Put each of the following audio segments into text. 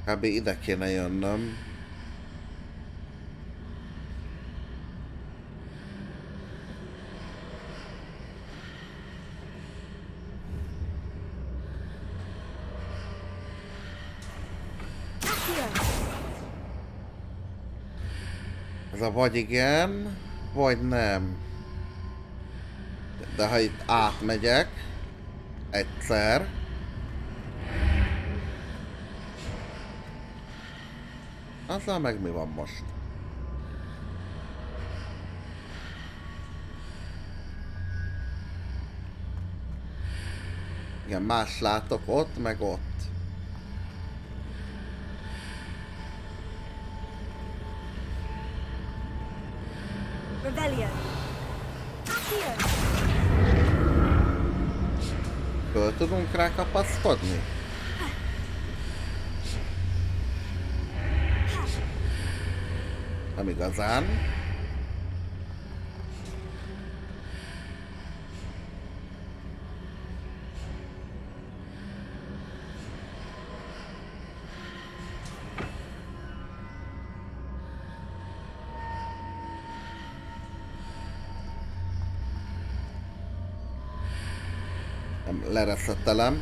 Kb. Ide kéne jönnöm. Ez a vagy igen, vagy nem. De ha itt átmegyek egyszer, azzal meg mi van most? Igen, más látok ott, meg ott. Föl tudunk rá kapaszkodni? Nem igazán. Lereszettelem.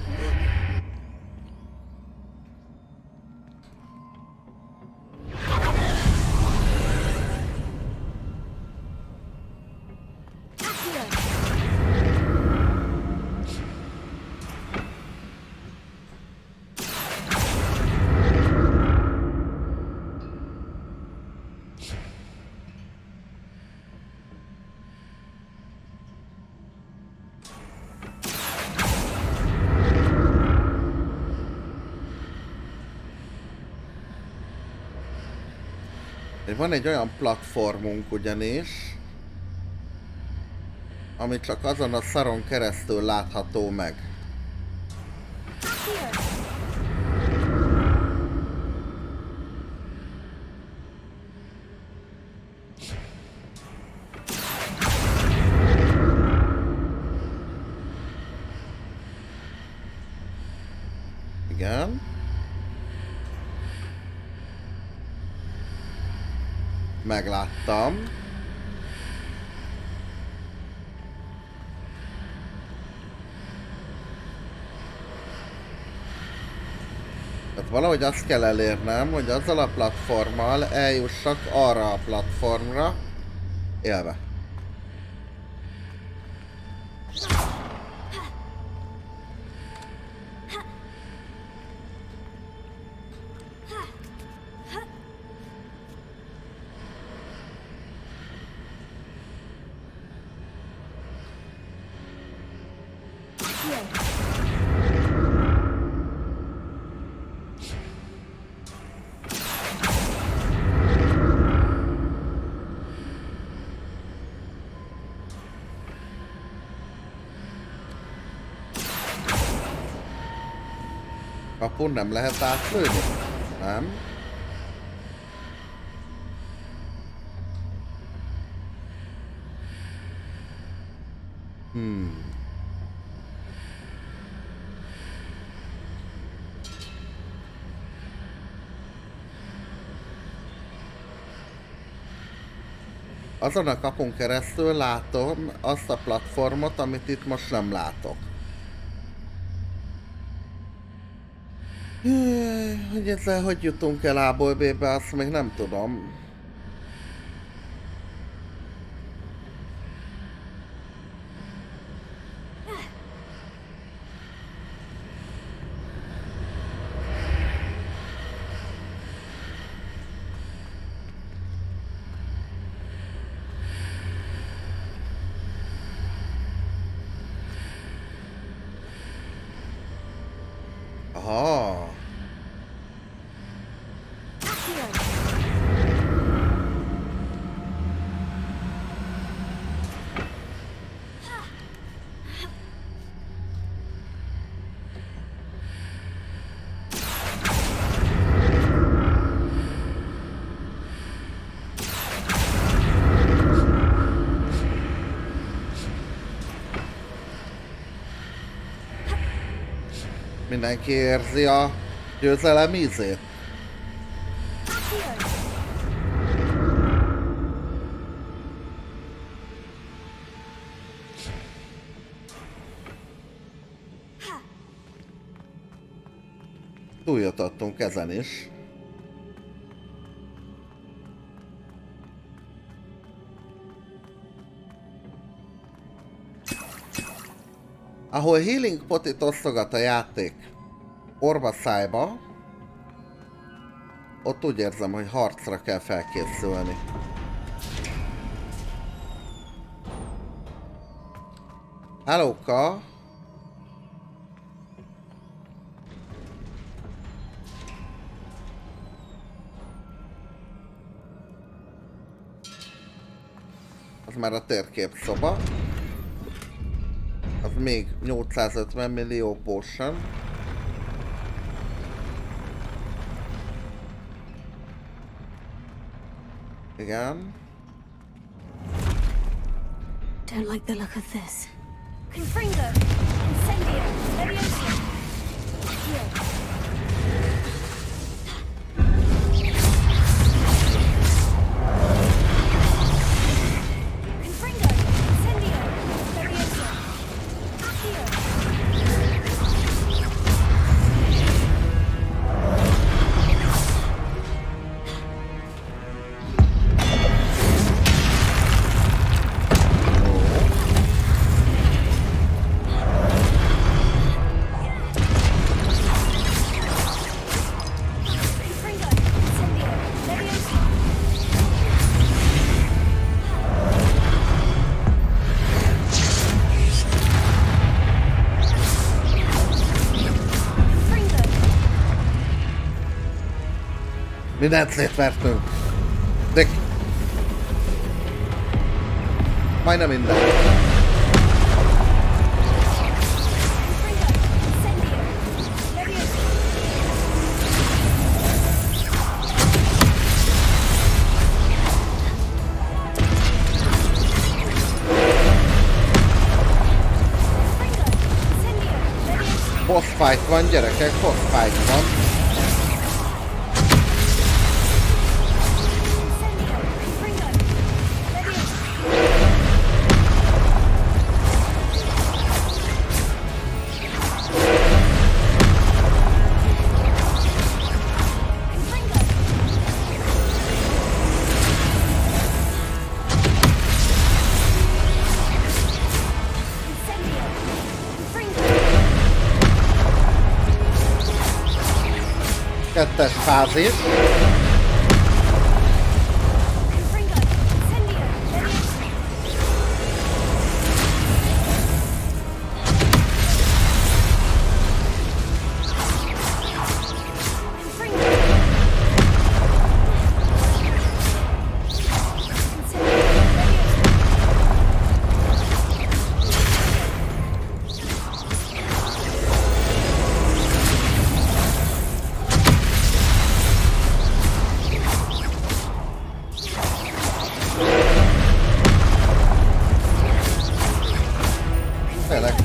Van egy olyan platformunk ugyanis, ami csak azon a szaron keresztül látható meg. Igen. Megláttam. Tehát valahogy azt kell elérnem, hogy azzal a platformmal eljussak arra a platformra élve. Kapun nem lehet átlőni? Nem? Azon a kapun keresztül látom azt a platformot, amit itt most nem látok. Hogy ezzel hogy jutunk el A-ból B-be, azt még nem tudom. Aha. Mindenki érzi a győzelem ízét? Túljutottunk ezen is. Ahol healing potit osztogat a játék orba szájba, ott úgy érzem, hogy harcra kell felkészülni. Hellóka! Az már a térképszoba. Az még 850 millió potion. Igen. Don't like the look of this. Confringo, incendio, leviosa. Here. Mindent szétvertünk. De... majdnem minden. Boss fight van, gyerekek, boss fight van. Kettes fázis.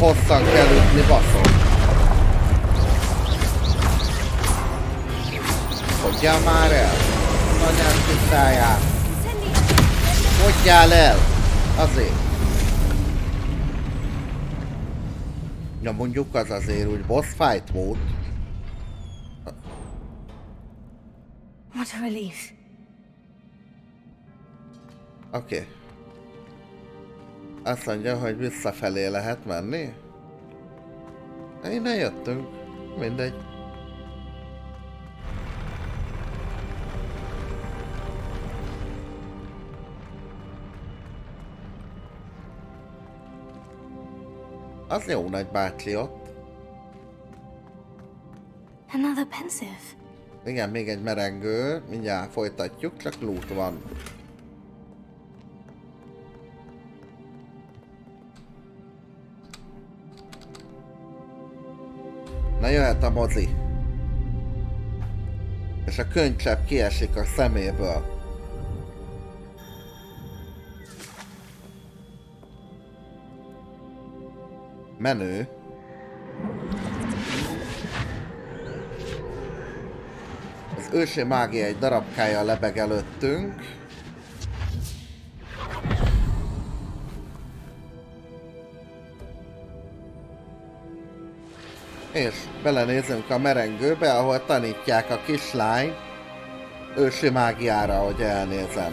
Hosszan kell ütni, baszom. Hogyjál már el? Anyád tisztáját. Hogyjál el? Azért. Ja, mondjuk az azért úgy boss fight volt. What a relief. Oké. Azt mondja, hogy visszafelé lehet menni? Innen jöttünk. Mindegy. Az jó nagy bácsi ott. Another pensive. Igen, még egy merengő. Mindjárt folytatjuk, csak loot van. Na jöhet a mozi. És a könycsepp kiesik a szeméből. Menő. ősi mágia egy darabkája lebeg előttünk. És belenézünk a merengőbe, ahol tanítják a kislány ősi mágiára, hogy elnézem.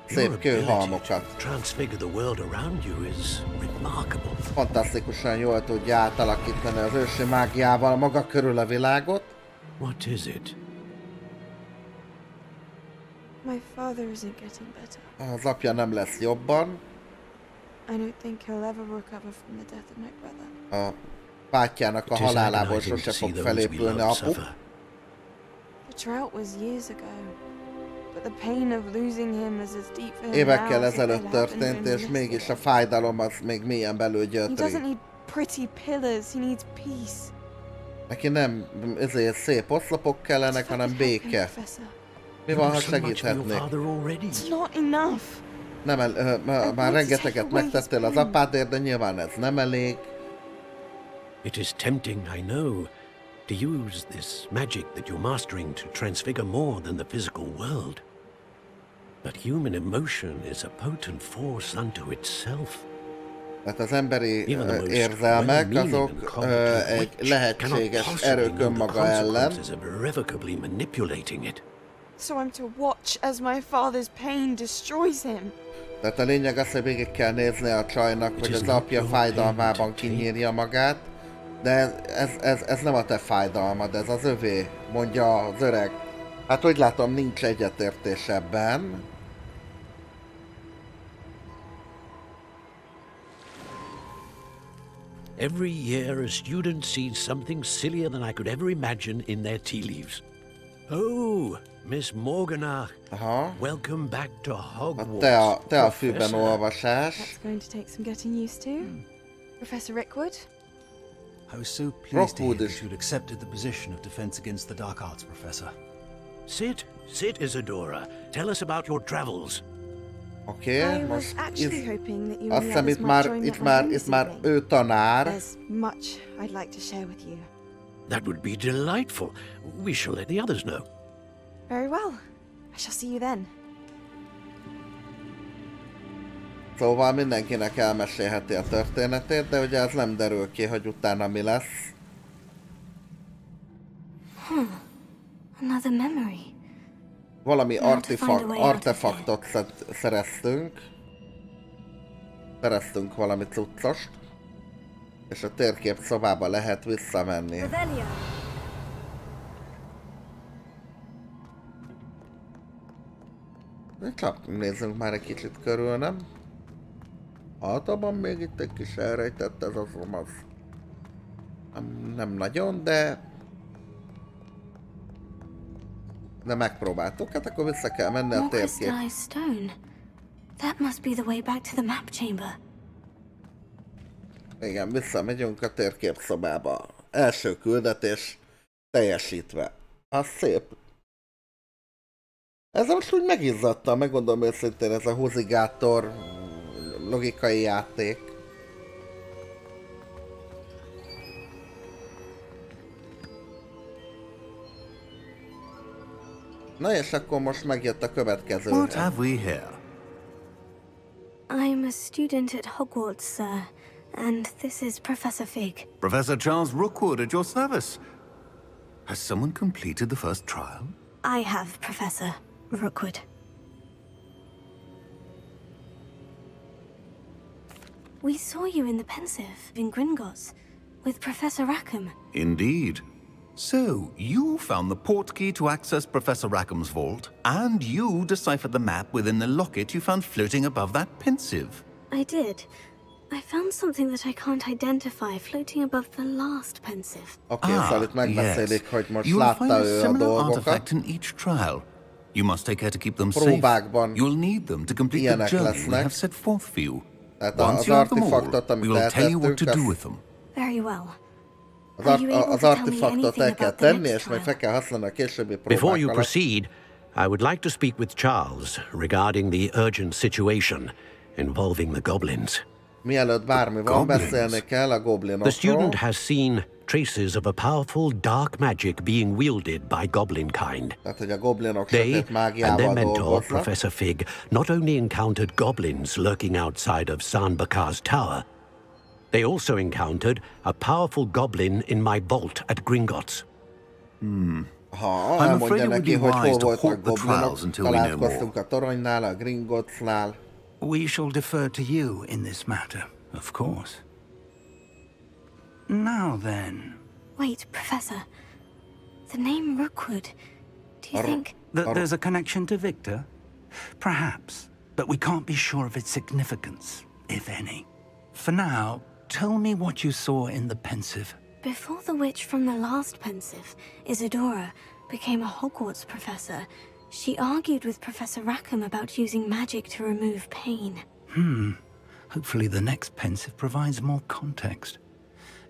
Szép kőhalmokat. Fantasztikusan jól tudja átalakítani az ősi mágiával maga körül a világot. What is it? My father isn't getting better. Az apja nem lesz jobban. I don't think he'll ever recover from the death of my brother. A bátyjának a halálából sose fog felépülni apu. The drought was years ago, but the pain of losing him is as deep for him Évekkel now as if it ezelőtt happened történt, és yesterday. mégis a fájdalom az még mélyen belül He gyötri. doesn't need pretty pillars, he needs peace. Neki nem ezért szép oszlopok kellenek, hanem béke. Mi van, ha segíthetnék? It's not enough. Nem már rengeteget megtettél az apádért, de nyilván ez nem elég. It is tempting, I know, to use this magic that you're mastering to transfigure more than the physical world. But human emotion is a potent force unto itself. Tehát az emberi érzelmek azok egy lehetséges erők önmaga ellen. So I'm to watch as my father's pain destroys him. Tehát a lényeg az, hogy végig kell nézni a csajnak, hogy az apja fájdalmában kinyírja magát, de ez nem a te fájdalmad, ez az övé, mondja az öreg. Hát úgy látom, nincs egyetértés ebben. Every year a student sees something sillier than I could ever imagine in their tea leaves. Oh, Miss Morganach, welcome back to Hogwarts. Te a fűben olvasás. That's going to take some getting used to. Professor Rickwood? I was so pleased to hear that you'd accepted the position of Defense Against the Dark Arts, Professor. Sit, Isadora. Tell us about your travels. Oké, most azt hiszem itt már ő tanár. There's much I'd like to share with you. That would be delightful. We shall let the others know. Very well. I shall see you then. Szóval mindenkinek elmesélheti a történetét, de ugye ez nem derül ki, hogy utána mi lesz. Another memory. Valami artefaktot szereztünk. Szereztünk valami cuccost. És a térkép szobába lehet visszamenni. Csak nézzünk már egy kicsit körül, nem? Általában még itt egy kis elrejtett ez az romaz. Nem nagyon, de megpróbáltuk, hát akkor vissza kell menni a térkép. That must be the way back to the map chamber. Igen, visszamegyünk a térkép szobába. Első küldetés teljesítve. Az szép. Ez most úgy megizzadta, megmondom őszintén, ez a húzigátor logikai játék. Na és akkor most megjött a következő. What have we here? I'm a student at Hogwarts, sir, and this is Professor Fig. Professor Charles Rookwood at your service. Has someone completed the first trial? I have, Professor Rookwood. We saw you in the Pensive in Gringotts with Professor Rackham. Indeed. So, you found the portkey to access Professor Rackham's vault, and you deciphered the map within the locket you found floating above that Pensive. I did. I found something that I can't identify floating above the last Pensive. Okay, szóval itt megbeszélik, hogy most You'll látta find a ő a similar dolgokat. artifact in each trial. You must take care to keep them safe. Próbákban You'll need them to complete the ilyenek journey we lesznek. have set forth for you. Tehát Once az you have them all, artefaktot, we amit will tell you what to eltettünk, do with them. Very well. az artefaktot el kell tenni, és majd fel kell használni a későbbi próbák Before you alatt. proceed, I would like to speak with Charles regarding the urgent situation involving the goblins. Mielőtt bármi van, beszélni kell a goblinokról. The student has seen traces of a powerful dark magic being wielded by goblin kind. Tehát, hogy a goblinok They sötét and mágiával their mentor, dolgoznak. Professor Fig, not only encountered goblins lurking outside of Sanbakar's tower, they also encountered a powerful goblin in my vault at Gringotts. Ha elmondja neki, hogy hol voltak goblinok, találkoztunk a toronynál, a Gringottsnál. We shall defer to you in this matter, of course. Now then... Wait, Professor. The name Rookwood. Do you think... There's a connection to Victor? Perhaps, but we can't be sure of its significance, if any. For now, tell me what you saw in the pensive. Before the witch from the last pensive, Isadora, became a Hogwarts professor, she argued with Professor Rackham about using magic to remove pain. Hopefully the next pensive provides more context.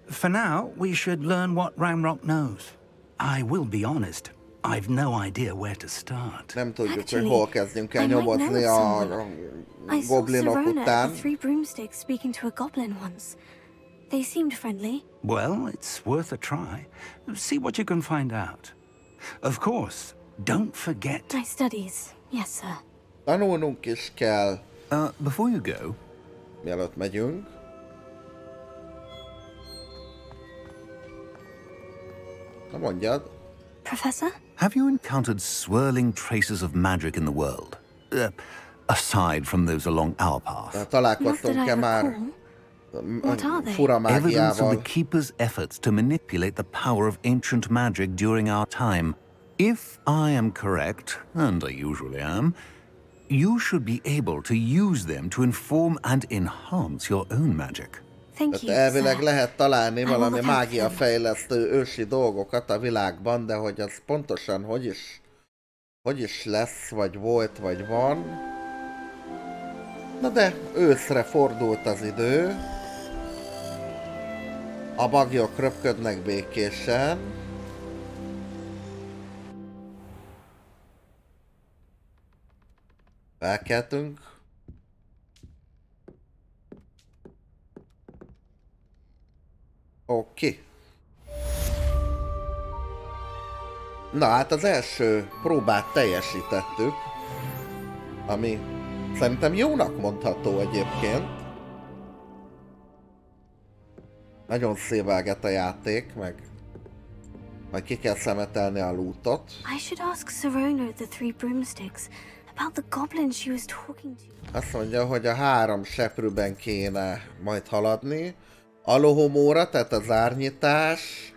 For now, we should learn what Ramrock knows. I will be honest, I've no idea where to start. Nem tudjuk, hogy hol kezdjünk el nyomozni a goblinok Serona után. at the Three Broomsticks speaking to a goblin once. They seemed friendly. Well, it's worth a try. See what you can find out. Of course, don't forget... My studies, yes, sir. Tanulnunk is kell. Before you go... Mielőtt megyünk. Na mondjad. Professor? Have you encountered swirling traces of magic in the world? Aside from those along our path. Találkoztunk-e már fura Evidence of mágiával? the Keeper's efforts to manipulate the power of ancient magic during our time. If I am correct, and I usually am, you should be able to use them to inform and enhance your own magic. Thank you, Elvileg sir. lehet találni valami will mágiafejlesztő ősi dolgokat a világban, de hogy az pontosan hogy is lesz, vagy volt, vagy van. Na de őszre fordult az idő. A bagyok röpködnek békésen. Felkeltünk. Oké. Na hát az első próbát teljesítettük, ami szerintem jónak mondható egyébként. Nagyon szévelget a játék, meg majd ki kell szemetelni a lootot. I should ask Serona at the Three Broomsticks about the goblin she was talking to. Azt mondja, hogy a 3 seprűben kéne majd haladni. Alohomóra, tehát az árnyítás,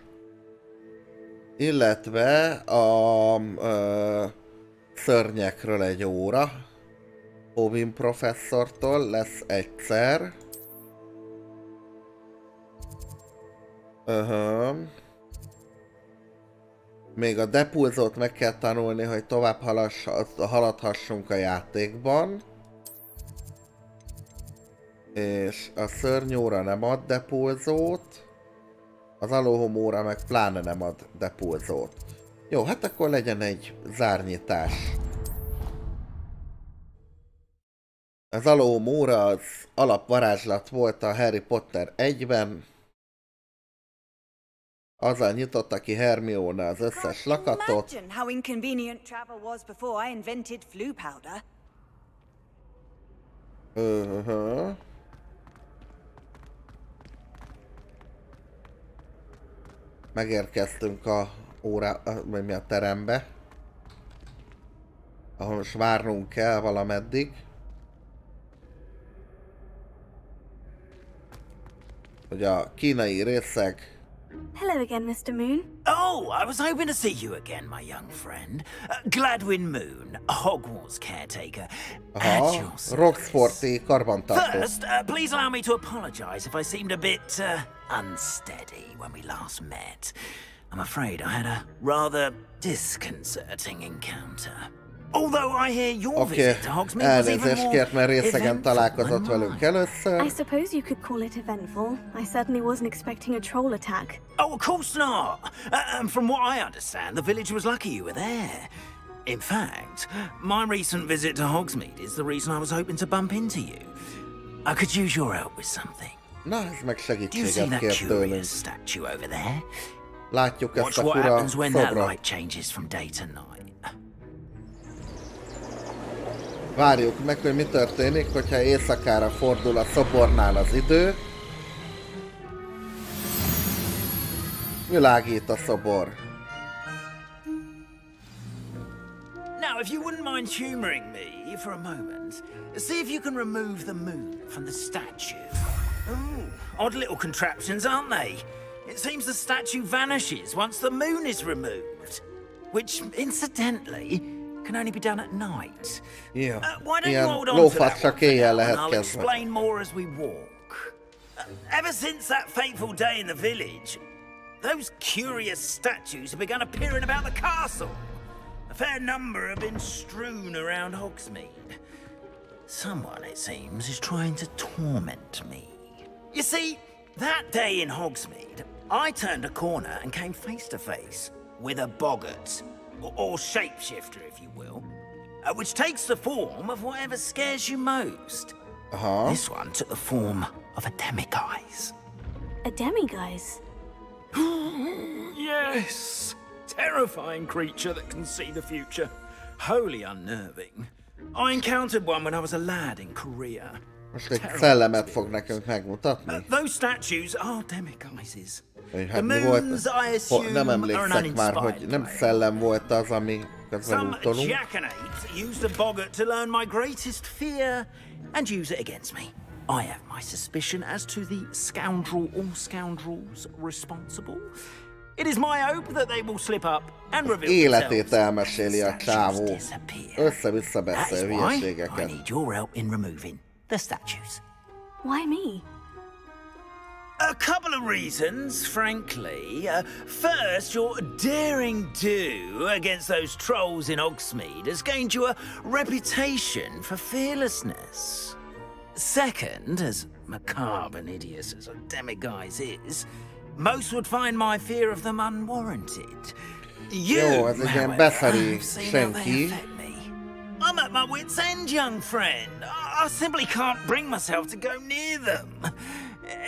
illetve a szörnyekről egy óra. Ovin professzortól lesz egyszer. Még a depulzót meg kell tanulni, hogy tovább haladhassunk a játékban. És a szörnyóra nem ad depulzót. Az alohomóra meg pláne nem ad depulzót. Jó, hát akkor legyen egy zárnyitás. Az alohomóra az alapvarázslat volt a Harry Potter 1-ben. Azzal nyitotta ki Hermione az összes lakatot. How inconvenient travel was before I invented flu powder. Megérkeztünk a terembe, ahol most várnunk kell valameddig. Hogy a kínai részeg... Hello again, Mr. Moon. Oh, I was hoping to see you again, my young friend. Gladwin Moon, Hogwarts caretaker. Aha, Roxfortti karbantartó. First, please allow me to apologize if I seemed a bit unsteady when we last met. I'm afraid I had a rather disconcerting encounter. Although I hear your visit to Hogsmeade was even elnézést kért, mert részegen találkozott velünk először. I suppose you could call it eventful. I certainly wasn't expecting a troll attack. Oh, of course not. And from what I understand, the village was lucky you were there. In fact, my recent visit to Hogsmeade is the reason I was hoping to bump into you. I could use your help with something. Na, ez meg Do you see segítséget that kér tőlünk. curious statue over there? Látjuk ezt Watch a what fura happens when that szobrot. light changes from day to night. Várjuk meg, hogy mi történik, hogyha éjszakára fordul a szobornál az idő. Világít a szobor. Now, if you wouldn't mind humoring me for a moment, see if you can remove the moon from the statue. Ooh, odd little contraptions, aren't they? It seems the statue vanishes once the moon is removed, which, incidentally, can only be done at night. Yeah. Why don't you Ilyen hold on to lófasz that csak one for éjjel now, and lehet I'll kezdve. explain more as we walk. Ever since that fateful day in the village, those curious statues have begun appearing about the castle. A fair number have been strewn around Hogsmeade. Someone, it seems, is trying to torment me. You see, that day in Hogsmeade, I turned a corner and came face to face with a boggart, or shapeshifter, if you will, which takes the form of whatever scares you most. This one took the form of a demiguise. A demiguise? Yes! Terrifying creature that can see the future. Wholly unnerving. I encountered one when I was a lad in Korea. Most egy szellemet fog nekünk megmutatni. Those statues are demiguises. Hát mi volt? Nem emlékszek már, hogy nem szellem volt az, ami közben Some utolunk. jackanapes used a boggart to learn my greatest fear and use it against me. I have my suspicion as to the scoundrel or scoundrels responsible. It is my hope that they will slip up and reveal Életét themselves. elmeséli a csávó. Össze-vissza beszél I hülyeségeket. need your help in removing the statues. Why me? A couple of reasons, frankly. First, your daring do against those trolls in Hogsmeade has gained you a reputation for fearlessness. Second, as macabre and hideous as a demiguise is, most would find my fear of them unwarranted. Jó, ez egy ilyen beszari senki. I'm at my wit's end, young friend. I simply can't bring myself to go near them.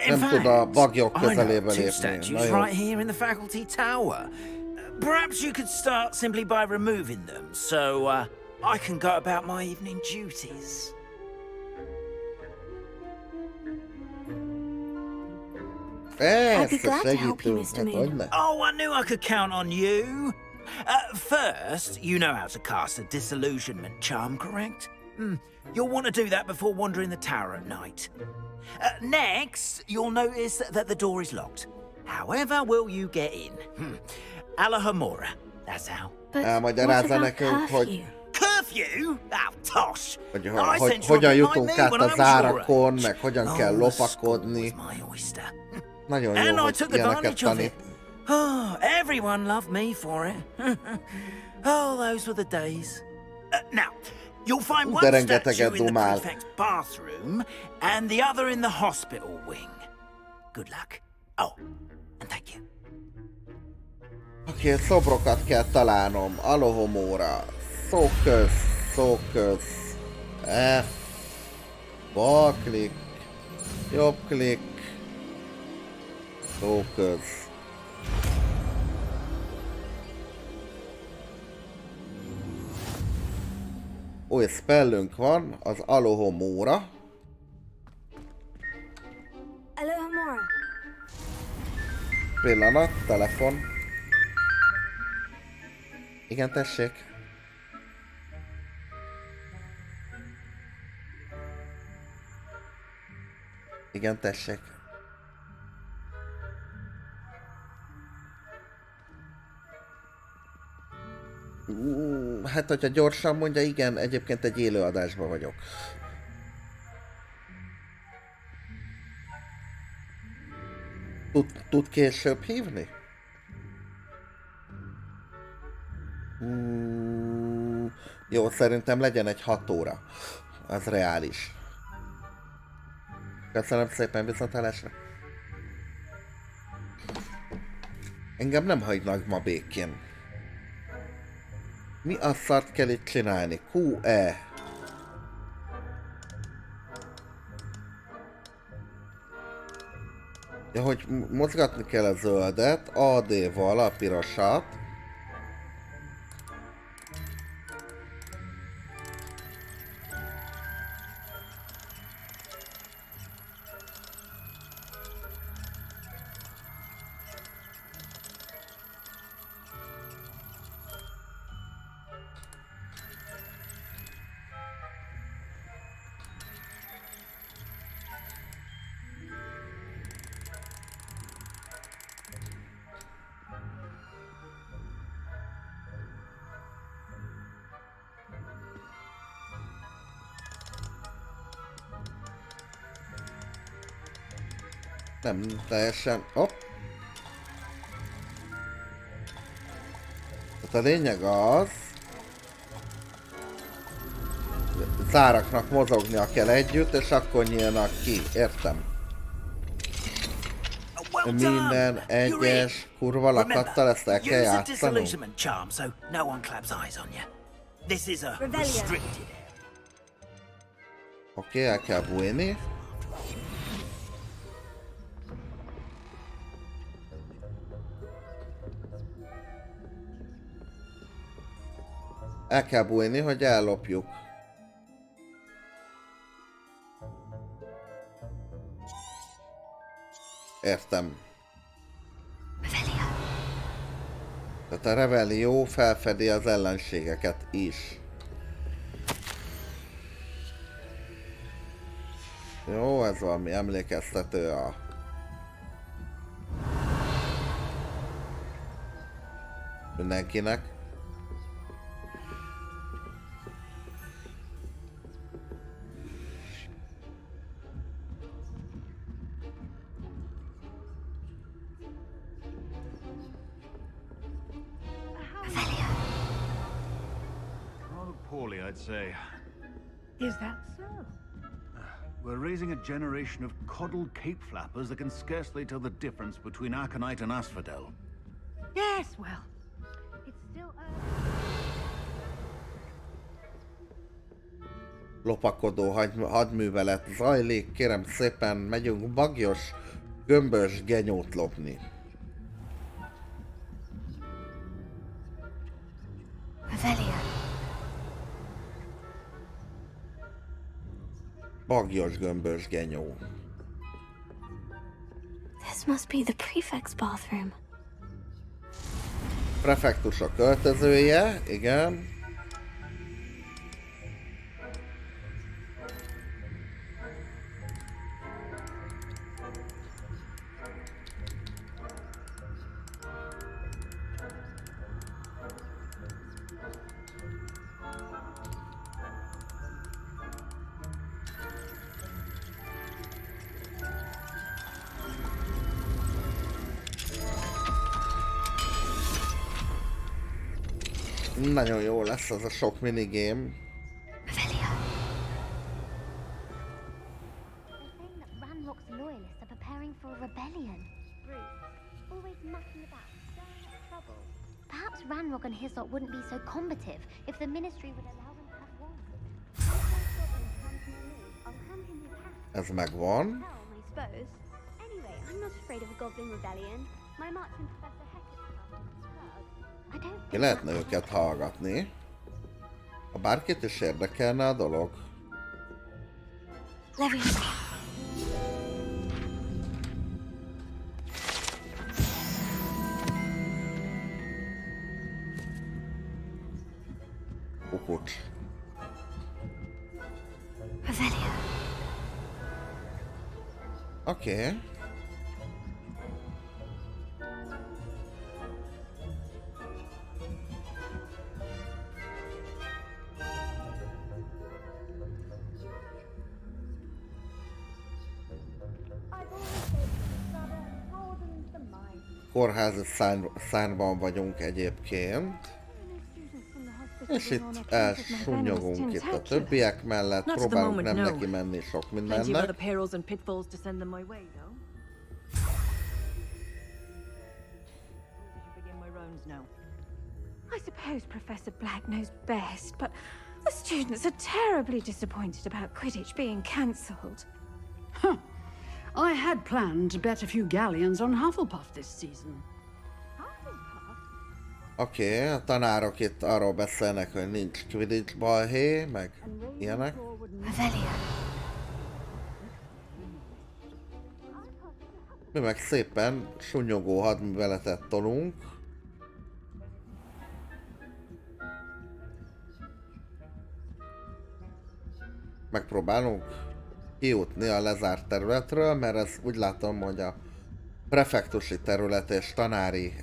In Nem tud a bagyok fact, I közelébe know two lépni. statues Na jó. right here in the faculty tower. Perhaps you could start simply by removing them, so I can go about my evening duties. Persze, segítünk, hát hogy ne? Oh, I knew I could count on you. First, you know how to cast a disillusionment charm, correct? You'll want to do that before wandering the tower at night. Next, you'll notice that the door is locked. However will you get in? Alahomora, that's how. Elmagyarázza nekünk, hogy Curfew? Oh, tosh! hogy hogyan jutunk át a zárakon, meg hogyan kell lopakodni. Nagyon jó, hogy ilyeneket tanít. Oh, everyone loved me for it. Oh, those were the days. Now, you'll find one statue in the prefect's bathroom and the other in the hospital wing. Good luck. Oh, and thank you. Oké, szobrokat kell találnom. Alohomóra. Szóköz. F. Bal klik. Jobb klik. Szóköz. Új spellünk van, az Alohomóra. Alohomora. Pillanat, telefon. Igen, tessék. Igen, tessék. Hát, hogyha gyorsan mondja, igen, egyébként egy élőadásban vagyok. Tud később hívni? Jó, szerintem legyen egy 6 óra. Az reális. Köszönöm szépen, viszontlátásra. Engem nem hagynak ma békén. Mi a szart kell itt csinálni? QE. Ja, hogy mozgatni kell a zöldet, AD-val a pirosat. Nem teljesen... Hopp! Tehát a lényeg az... Záraknak mozognia kell együtt, és akkor nyílnak ki. Értem. Minden egyes kurva lakattal ezt el kell játszani. Oké, el kell bújni. El kell bújni, hogy ellopjuk. Értem. Tehát a revelio felfedi az ellenségeket is. Jó, ez valami emlékeztető a... mindenkinek. I'd say. Is that so? We're raising a generation of coddled cape flappers that can scarcely tell the difference between Aconite and Asphodel. Yes, well, it's still Lopakodó hadművelet zajlik, kérem szépen, megyünk bagyos, gömbös genyót lopni. Bagyos gömbös genyó. This must be the prefect's bathroom. Prefektus a költözője, igen. Nagyon jó lesz az a sok minigame. Perhaps Ranrock and Hyssop wouldn't be so combative if the ministry would allow them to have one. Ez megvan. Anyway, I'm not afraid of a goblin rebellion. My marching professor Ki lehetne őket hallgatni. Ha bárkit is érdekelne a dolog. Kukucs. Oké. Kórházi szárnyban vagyunk egyébként. És itt elsúnyogunk itt a többiek mellett, próbálunk nem neki menni sok mindennek. I suppose Professor Black knows best, but the students are terribly disappointed about Quidditch being cancelled. I had planned to bet a few galleons on Hufflepuff this season. Oké, a tanárok itt arról beszélnek, hogy nincs Quidditch balhé, meg ilyenek. Mi meg szépen sunyogó hadműveletet tolunk. Megpróbálunk kijutni a lezárt területről, mert ez úgy látom, hogy a prefektusi terület és tanári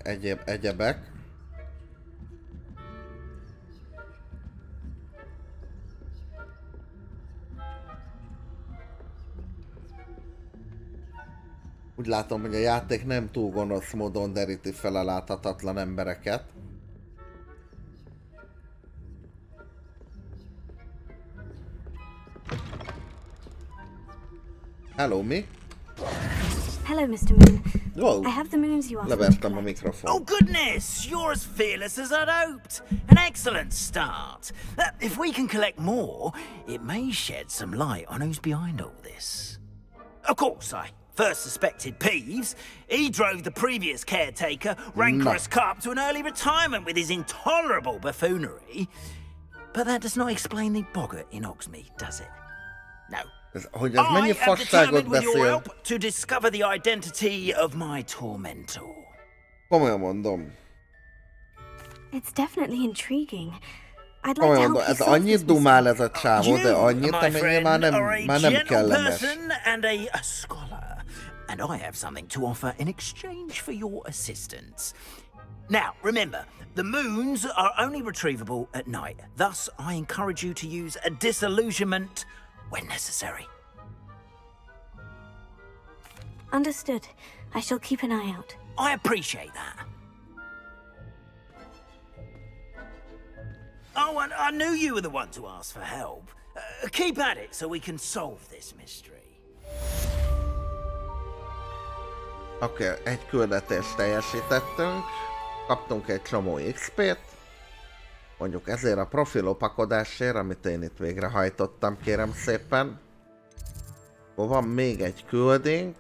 egyebek. Úgy látom, hogy a játék nem túl gonosz módon deríti fel a láthatatlan embereket. Hello, mi? Hello, Mr. Moon. Whoa. I have the moons you asked me to Levertem a mikrofon. Oh goodness, you're as fearless as I'd hoped. An excellent start. If we can collect more, it may shed some light on who's behind all this. Of course, I first suspected Peeves. He drove the previous caretaker, rancorous Carp, to an early retirement with his intolerable buffoonery. But that does not explain the boggart in Hogsmeade, does it? No. Hogy ez mennyi fasságot beszél? To discover the identity of my tormentor. Komolyan mondom. It's definitely intriguing. I'd like Komolyan to mondom, help ez you solve annyit this dumál mystery. ez a csávó, de annyit, amennyire már nem kellemes. And a scholar, and I have something to offer in exchange for your assistance. Now, remember, the moons are only retrievable at night. Thus, I encourage you to use a disillusionment when necessary. Understood. I shall keep an eye out. I appreciate that. Oh, and I knew you were the one to ask for help. Keep at it so we can solve this mystery. Oké, egy küldetést teljesítettünk. Kaptunk egy csomó XP-t. Mondjuk ezért a profilopakodásért, amit én itt végrehajtottam, kérem szépen. Van még egy küldünk.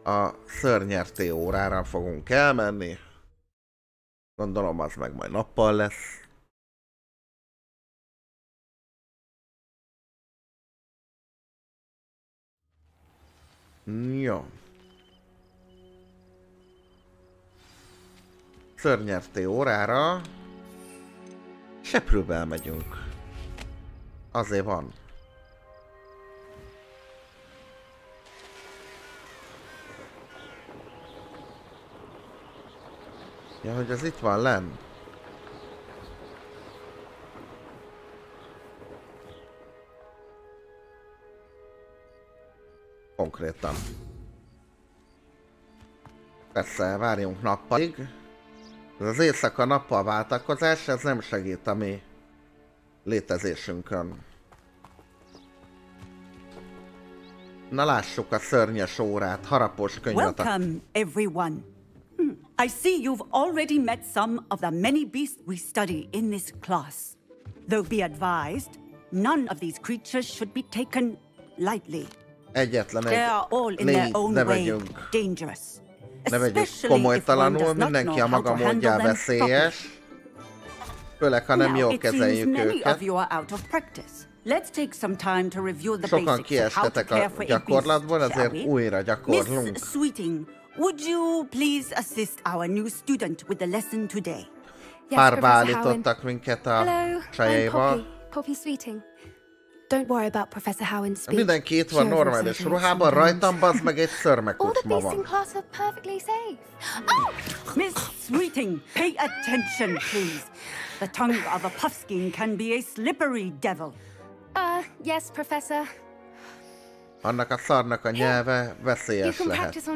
A szörnyerté órára fogunk elmenni. Gondolom az meg majd nappal lesz. Jó. Szörnyerté órára Seprőbe elmegyünk. Azért van. Ja, hogy az itt van lenn. Konkrétan. Persze, várjunk nappalig. Ez az éjszaka-nappal váltakozás, ez nem segít a mi létezésünkön. Na lássuk a szörnyes órát, harapos könyvet. Welcome, everyone. I see you've already met some of the many beasts we study in this class. Though be advised, none of these creatures should be taken lightly. Egyetlen They are all in their own way dangerous. Ne vegyük komolytalanul, mindenki a maga módján veszélyes. Főleg, ha nem jól kezeljük őket. Sokan kiestetek a gyakorlatból, ezért újra gyakorlunk. Would you please assist our new student with the lesson today? Párba állítottak minket a csajaival. Poppy Sweeting. Don't worry about Professor Howard's speech. Mindenki itt van normális ruhában, rajtam bazd meg egy szörmekucsma van. All the beasts in class are perfectly safe. Oh! Miss Sweeting, pay attention, please. The tongue of a puffskein can be a slippery devil. Yes, Professor. Annak a szarnak a nyelve veszélyes lehet.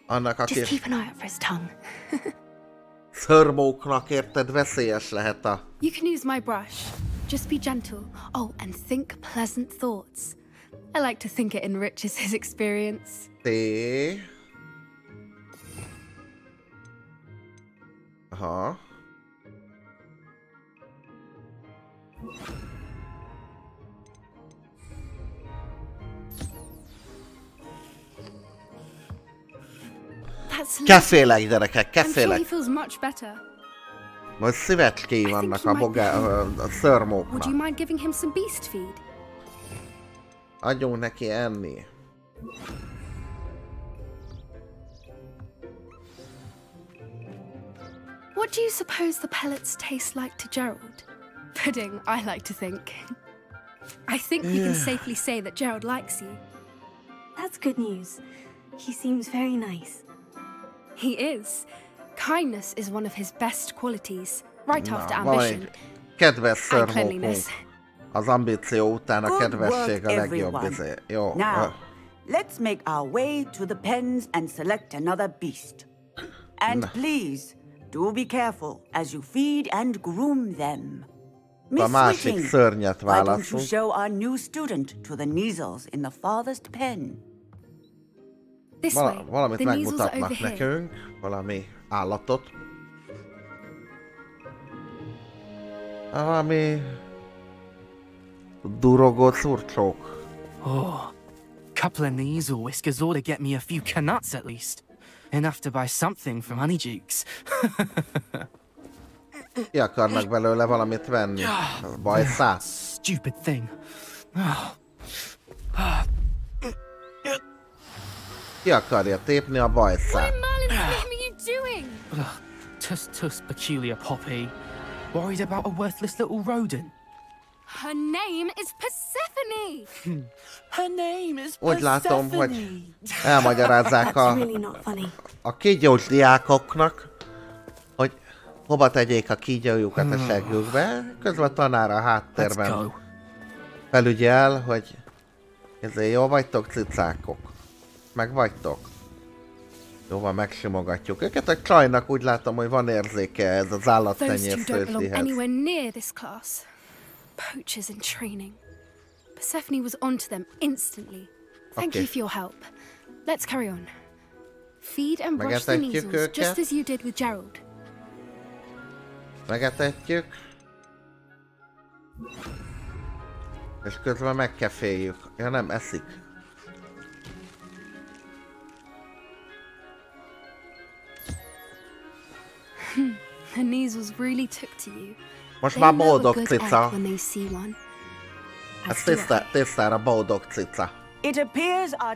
Annak a kis szörmóknak, érted, veszélyes lehet a... You can use my brush. Just be gentle. Oh, and think pleasant thoughts. I like to think it enriches his experience. Aha. that's Kefélek, gyerekek, I'm sure kefélek. he feels much better. Most szívecskéi vannak a szörmóknak. Would you mind giving him some beast feed? Adjunk neki enni. What do you suppose the pellets taste like to Gerald? Pudding, I like to think. I think we can safely say that Gerald likes you. That's good news. He seems very nice. He is. Kindness is one of his best qualities, right after ambition Kedves and szörmókunk. cleanliness. Az ambíció után a kedvesség a legjobb izé. Jó. Now, let's make our way to the pens and select another beast. And please, do be careful as you feed and groom them. A másik szörnyet why don't you válaszunk. show our new student to the Neasels in the farthest pen? Valamit megmutatnak nekünk, valami állatot. Valami durogó szurcsók. Oh, couple of Neasel whiskers ought to get me a few canuts at least. Enough to buy something from Honeydukes. Ki akarnak belőle valamit venni? Bajszát? Stupid thing. Ki akarja tépni a bajszát? What are you doing? Tuss, peculiar poppy. Worried about a worthless little rodent. Her name is Persephone. Her name is Úgy látom, hogy elmagyarázzák a kígyós diákoknak, hogy hova tegyék a kígyójukat a seggükbe, közben a tanár a háttérben felügyel, hogy ezért jó vagytok, cicákok? Meg vagytok? Jóval megsimogatjuk őket, a csajnak úgy látom, hogy van érzéke ez az állattenyésztősdihez. Poachers in training. Persephone was onto them instantly. Thank you for your help. Let's carry on. Feed and brush the Neasels, just as you did with Gerald. Megetetjük. És közben megkeféljük. Ja nem, eszik. The Neasels really took to you. Most már boldog cica. Ez tisztára boldog cica. It appears our